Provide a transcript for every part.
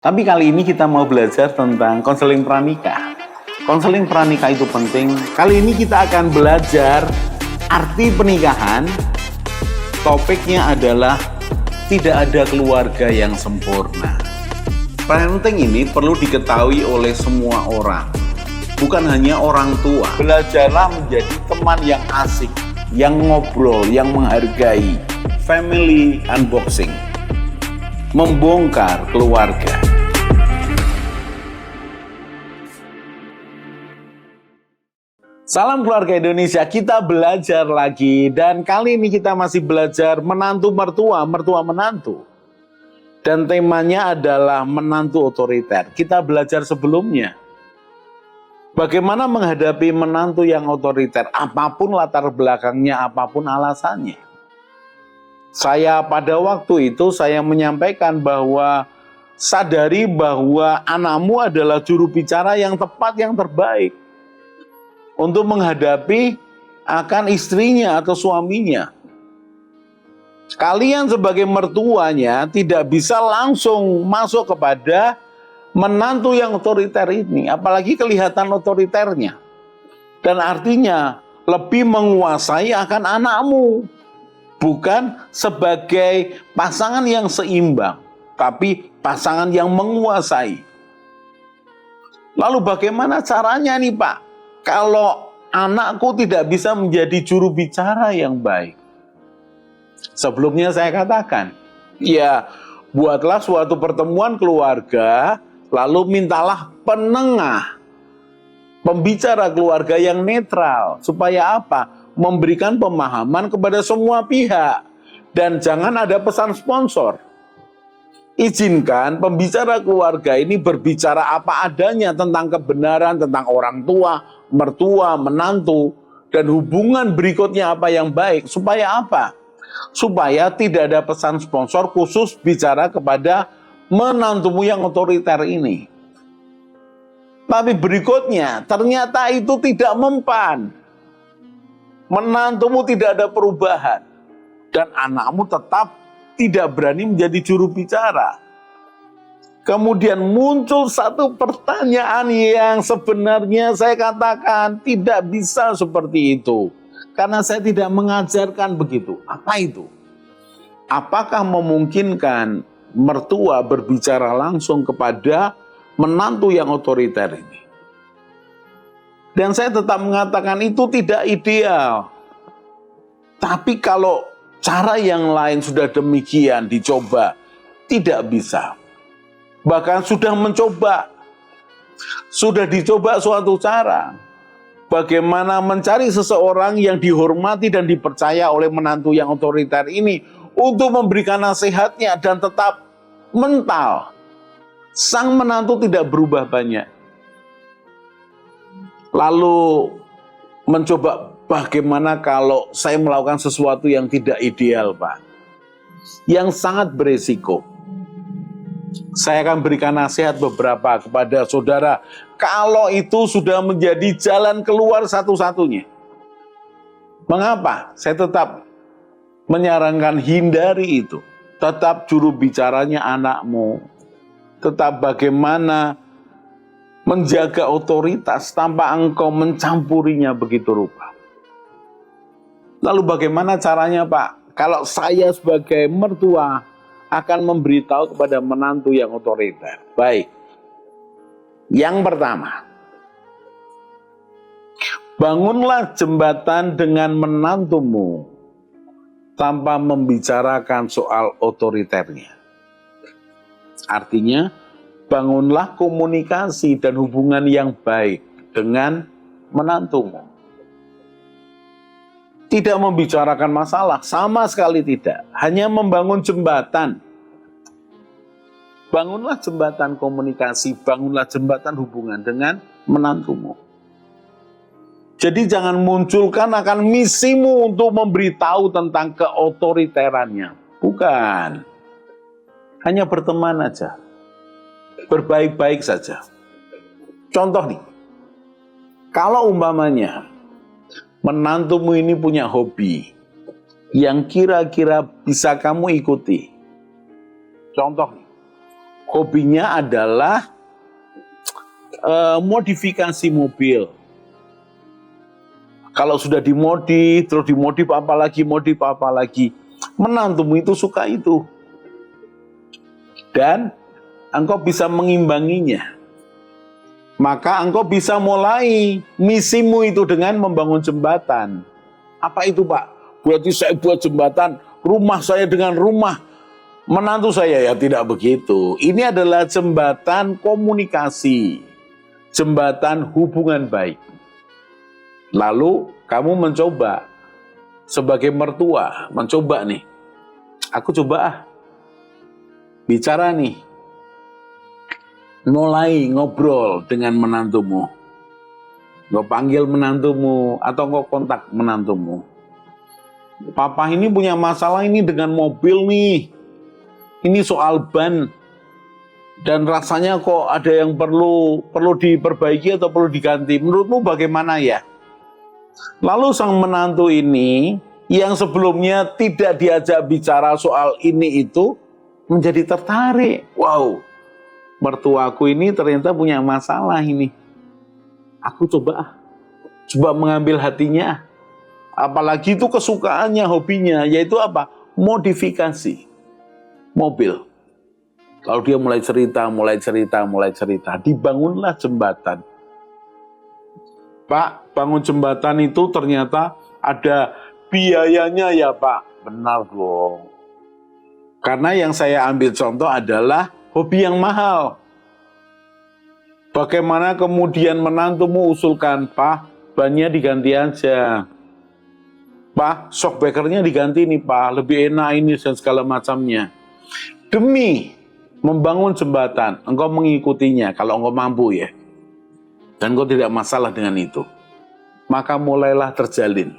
Tapi kali ini kita mau belajar tentang konseling pranikah. Konseling pranikah itu penting. Kali ini kita akan belajar arti pernikahan. Topiknya adalah tidak ada keluarga yang sempurna. Parenting ini perlu diketahui oleh semua orang, bukan hanya orang tua. Belajarlah menjadi teman yang asik, yang ngobrol, yang menghargai. Family unboxing, membongkar keluarga. Salam keluarga Indonesia, kita belajar lagi dan kali ini kita masih belajar menantu mertua, mertua menantu. Dan temanya adalah menantu otoriter. Kita belajar sebelumnya. Bagaimana menghadapi menantu yang otoriter, apapun latar belakangnya, apapun alasannya. Saya pada waktu itu saya menyampaikan bahwa sadari bahwa anakmu adalah juru bicara yang tepat, yang terbaik untuk menghadapi akan istrinya atau suaminya. Kalian sebagai mertuanya tidak bisa langsung masuk kepada menantu yang otoriter ini, apalagi kelihatan otoriternya. Dan artinya lebih menguasai akan anakmu. Bukan sebagai pasangan yang seimbang, tapi pasangan yang menguasai. Lalu bagaimana caranya nih Pak? Kalau anakku tidak bisa menjadi juru bicara yang baik. Sebelumnya saya katakan, ya buatlah suatu pertemuan keluarga, lalu mintalah penengah, pembicara keluarga yang netral. Supaya apa? Memberikan pemahaman kepada semua pihak. Dan jangan ada pesan sponsor. Izinkan pembicara keluarga ini berbicara apa adanya tentang kebenaran, tentang orang tua, mertua, menantu, dan hubungan berikutnya apa yang baik. Supaya apa? Supaya tidak ada pesan sponsor khusus bicara kepada menantumu yang otoriter ini. Tapi berikutnya ternyata itu tidak mempan. Menantumu tidak ada perubahan. Dan anakmu tetap tidak berani menjadi juru bicara. Kemudian muncul satu pertanyaan yang sebenarnya saya katakan tidak bisa seperti itu. Karena saya tidak mengajarkan begitu. Apa itu? Apakah memungkinkan mertua berbicara langsung kepada menantu yang otoriter ini? Dan saya tetap mengatakan itu tidak ideal. Tapi kalau cara yang lain sudah demikian dicoba, tidak bisa. Bahkan sudah mencoba. Sudah dicoba suatu cara. Bagaimana mencari seseorang yang dihormati dan dipercaya oleh menantu yang otoriter ini untuk memberikan nasihatnya dan tetap mental. Sang menantu tidak berubah banyak. Lalu mencoba bagaimana kalau saya melakukan sesuatu yang tidak ideal, Pak. Yang sangat beresiko. Saya akan berikan nasihat beberapa kepada saudara. Kalau itu sudah menjadi jalan keluar satu-satunya. Mengapa? Saya tetap menyarankan hindari itu. Tetap juru bicaranya anakmu. Tetap bagaimana menjaga otoritas tanpa engkau mencampurinya begitu rupa. Lalu bagaimana caranya Pak? Kalau saya sebagai mertua akan memberitahu kepada menantu yang otoriter. Baik. Yang pertama, bangunlah jembatan dengan menantumu tanpa membicarakan soal otoriternya. Artinya, bangunlah komunikasi dan hubungan yang baik dengan menantumu. Tidak membicarakan masalah, sama sekali tidak. Hanya membangun jembatan. Bangunlah jembatan komunikasi, bangunlah jembatan hubungan dengan menantumu. Jadi jangan munculkan akan misimu untuk memberitahu tentang keotoriterannya. Bukan. Hanya berteman aja. Berbaik-baik saja. Contoh nih, kalau umpamanya menantumu ini punya hobi yang kira-kira bisa kamu ikuti. Contoh nih, hobinya adalah modifikasi mobil. Kalau sudah dimodif, terus dimodif apa lagi, modif apa lagi. Menantumu itu suka itu. Dan engkau bisa mengimbanginya. Maka engkau bisa mulai misimu itu dengan membangun jembatan. Apa itu, Pak? Berarti saya buat jembatan, rumah saya dengan rumah menantu saya, ya tidak begitu. Ini adalah jembatan komunikasi, jembatan hubungan baik. Lalu kamu mencoba sebagai mertua, mencoba nih, aku coba bicara nih, mulai ngobrol dengan menantumu. Kau panggil menantumu atau kau kontak menantumu. Papa ini punya masalah ini dengan mobil nih. Ini soal ban. Dan rasanya kok ada yang perlu diperbaiki atau perlu diganti. Menurutmu bagaimana ya? Lalu sang menantu ini yang sebelumnya tidak diajak bicara soal ini itu menjadi tertarik. Wow, mertuaku ini ternyata punya masalah ini. Aku coba mengambil hatinya. Apalagi itu kesukaannya, hobinya, yaitu apa? Modifikasi mobil. Lalu dia mulai cerita, dibangunlah jembatan. Pak, bangun jembatan itu ternyata ada biayanya ya Pak. Benar dong. Karena yang saya ambil contoh adalah hobi yang mahal. Bagaimana kemudian menantumu usulkan, Pak, bannya diganti aja. Pak, shockbreakernya diganti nih Pak, lebih enak ini dan segala macamnya. Demi membangun jembatan, engkau mengikutinya kalau engkau mampu ya. Dan engkau tidak masalah dengan itu. Maka mulailah terjalin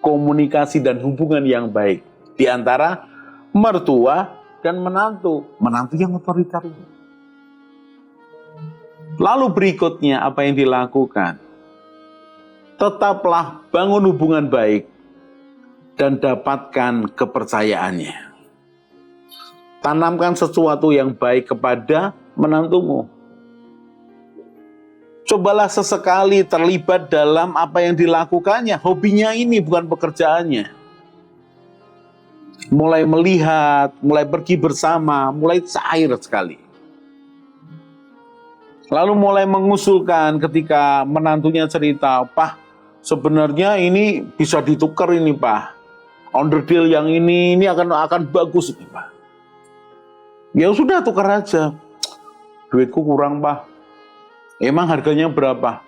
komunikasi dan hubungan yang baik di antara mertua dan menantu. Menantu yang otoriter. Lalu berikutnya apa yang dilakukan? Tetaplah bangun hubungan baik dan dapatkan kepercayaannya. Tanamkan sesuatu yang baik kepada menantumu. Cobalah sesekali terlibat dalam apa yang dilakukannya. Hobinya ini bukan pekerjaannya. Mulai melihat, mulai pergi bersama, mulai cair sekali. Lalu mulai mengusulkan ketika menantunya cerita, Pak, sebenarnya ini bisa ditukar ini Pak. Onderdil yang ini akan bagus ini Pak. Ya sudah tukar aja. Duitku kurang Pak. Emang harganya berapa?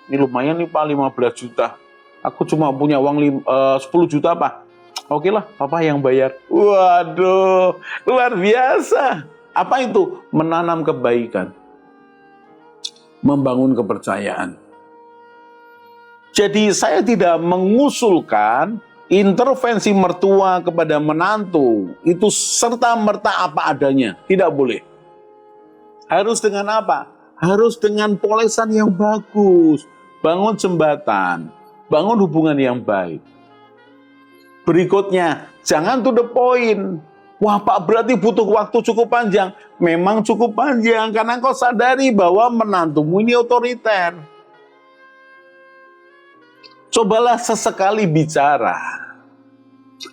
Ini lumayan nih Pak, 15 juta. Aku cuma punya uang 10 juta Pak. Oke lah, Papa yang bayar. Waduh, luar biasa. Apa itu? Menanam kebaikan. Membangun kepercayaan. Jadi saya tidak mengusulkan intervensi mertua kepada menantu. Itu serta-merta apa adanya. Tidak boleh. Harus dengan apa? Harus dengan polesan yang bagus, bangun jembatan, bangun hubungan yang baik. Berikutnya, jangan to the point. Wah Pak, berarti butuh waktu cukup panjang. Memang cukup panjang, karena kau sadari bahwa menantumu ini otoriter. Cobalah sesekali bicara.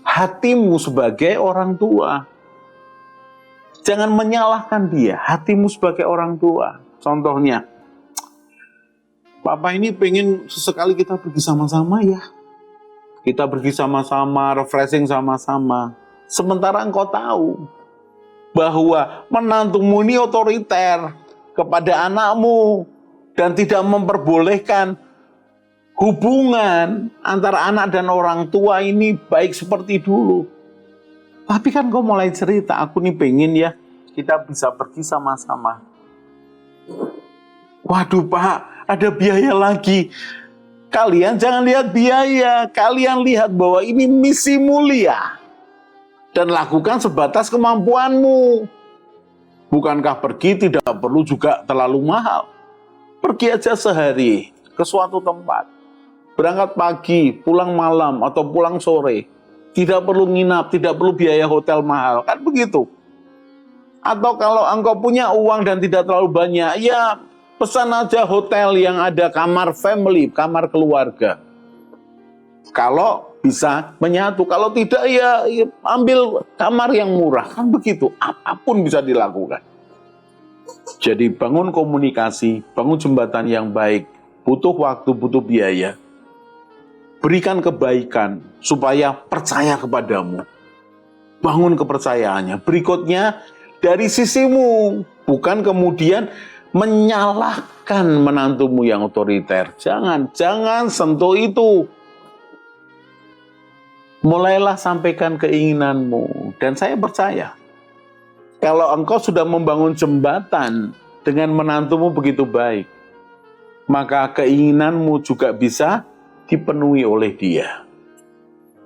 Hatimu sebagai orang tua. Jangan menyalahkan dia, hatimu sebagai orang tua. Contohnya, Papa ini pengen sesekali kita pergi sama-sama ya. Kita pergi sama-sama, refreshing sama-sama. Sementara engkau tahu bahwa menantumu ini otoriter kepada anakmu dan tidak memperbolehkan hubungan antara anak dan orang tua ini baik seperti dulu. Tapi kan kau mulai cerita, aku nih pengen ya kita bisa pergi sama-sama. Waduh Pak, ada biaya lagi. Kalian jangan lihat biaya, kalian lihat bahwa ini misi mulia. Dan lakukan sebatas kemampuanmu. Bukankah pergi tidak perlu juga terlalu mahal? Pergi aja sehari ke suatu tempat. Berangkat pagi, pulang malam atau pulang sore. Tidak perlu nginap, tidak perlu biaya hotel mahal. Kan begitu. Atau kalau engkau punya uang dan tidak terlalu banyak, ya pesan aja hotel yang ada kamar family, kamar keluarga. Kalau bisa menyatu, kalau tidak ya ambil kamar yang murah. Kan begitu, apapun bisa dilakukan. Jadi bangun komunikasi, bangun jembatan yang baik, butuh waktu, butuh biaya. Berikan kebaikan supaya percaya kepadamu. Bangun kepercayaannya. Berikutnya dari sisimu, bukan kemudian menyalahkan menantumu yang otoriter. Jangan sentuh itu. Mulailah sampaikan keinginanmu. Dan saya percaya, kalau engkau sudah membangun jembatan dengan menantumu begitu baik, maka keinginanmu juga bisa dipenuhi oleh dia.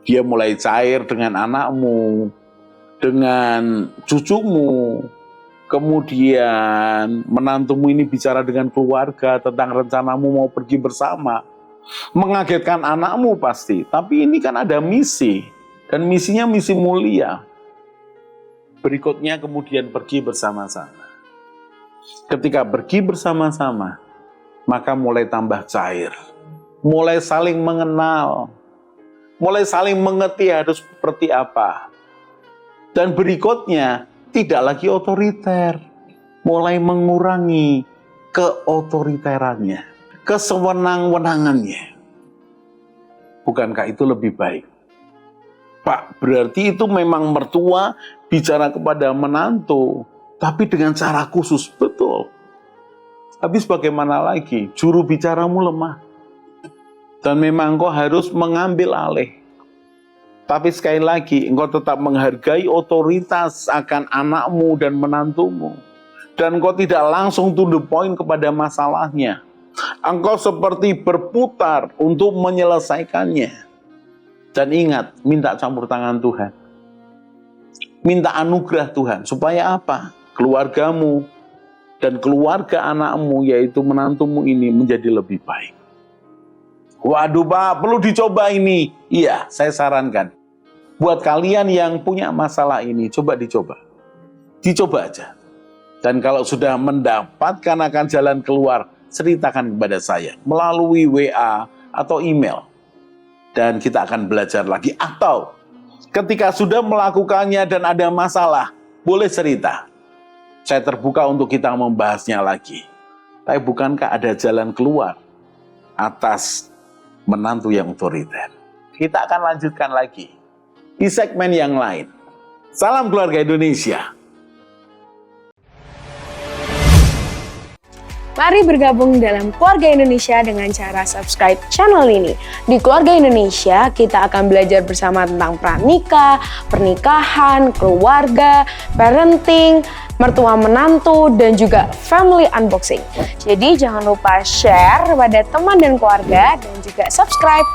Dia mulai cair dengan anakmu, dengan cucumu, kemudian menantumu ini bicara dengan keluarga tentang rencanamu mau pergi bersama. Mengagetkan anakmu pasti, tapi ini kan ada misi, dan misinya misi mulia. Berikutnya kemudian pergi bersama-sama. Ketika pergi bersama-sama, maka mulai tambah cair, mulai saling mengenal, mulai saling mengerti harus seperti apa. Dan berikutnya tidak lagi otoriter, mulai mengurangi keotoriterannya, kesewenang-wenangannya. Bukankah itu lebih baik? Pak, berarti itu memang mertua bicara kepada menantu, tapi dengan cara khusus, betul. Habis bagaimana lagi? Juru bicaramu lemah. Dan memang engkau harus mengambil alih. Tapi sekali lagi, engkau tetap menghargai otoritas akan anakmu dan menantumu. Dan engkau tidak langsung to the point kepada masalahnya. Engkau seperti berputar untuk menyelesaikannya. Dan ingat, minta campur tangan Tuhan. Minta anugerah Tuhan. Supaya apa? Keluargamu dan keluarga anakmu, yaitu menantumu ini menjadi lebih baik. Waduh Pak, perlu dicoba ini. Iya, saya sarankan. Buat kalian yang punya masalah ini, coba dicoba. Dicoba aja. Dan kalau sudah mendapatkan akan jalan keluar, ceritakan kepada saya melalui WA atau email. Dan kita akan belajar lagi. Atau ketika sudah melakukannya dan ada masalah, boleh cerita. Saya terbuka untuk kita membahasnya lagi. Tapi bukankah ada jalan keluar atas menantu yang otoriter? Kita akan lanjutkan lagi di segmen yang lain. Salam keluarga Indonesia. Mari bergabung dalam Keluarga Indonesia dengan cara subscribe channel ini. Di Keluarga Indonesia, kita akan belajar bersama tentang pranikah, pernikahan, keluarga, parenting, mertua menantu, dan juga family unboxing. Jadi jangan lupa share kepada teman dan keluarga dan juga subscribe.